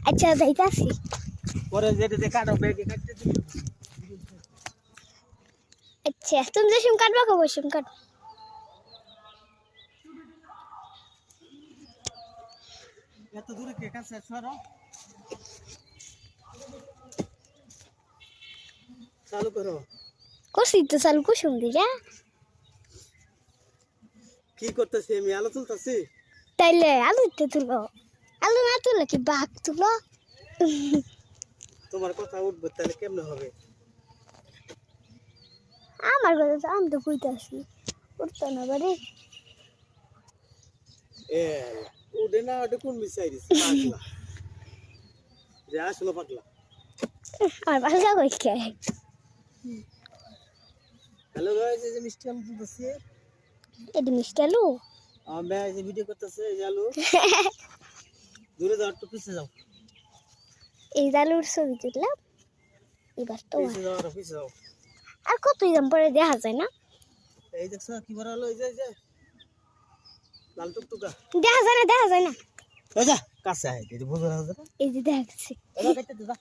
আচ্ছা যাইতাছি পরে যেতে কাটো ব্যাগে কাটতে দিবি। আচ্ছা তুমি যে সিম কাটবা কবে সিম কাট এত দূরে কে কাছে সরো চালু করো করছি তো চালু কুসুম দিরা কি করতেছি আমি আলো তুলতেছি তাইলে আলু দিতে তুলো আলু না তুলে কি বাঘ তুলো তোমার কথা উঠবে তাহলে কেমনে হবে আমার কথা তো আমি তো কইতাছি উঠতো না বাড়ি এ উঠে না ওটা কোন মিসাই দিছে পাগলা যে আসলো পাগলা আমার ভালো কই কে হ্যালো গাইস এই যে মিষ্টি আলু তুলতেছি এটি মিষ্টি আলু আমরা এই যে ভিডিও করতেছে এই যে আলু দূরে যাও একটু পিছে যাও এই আলুর ছবি তুললাম এবার তো পিছে যাও আর পিছে যাও আর কতই দাম পরে দেখা যায় না এই দেখছো কি বড় হলো এই যে লাল টুকটুকা দেখা যায় না দেখা যায় না ওই যা কাছে আয় এই যে বুঝো না এই যে দেখা যাচ্ছে এটা কাটতে দা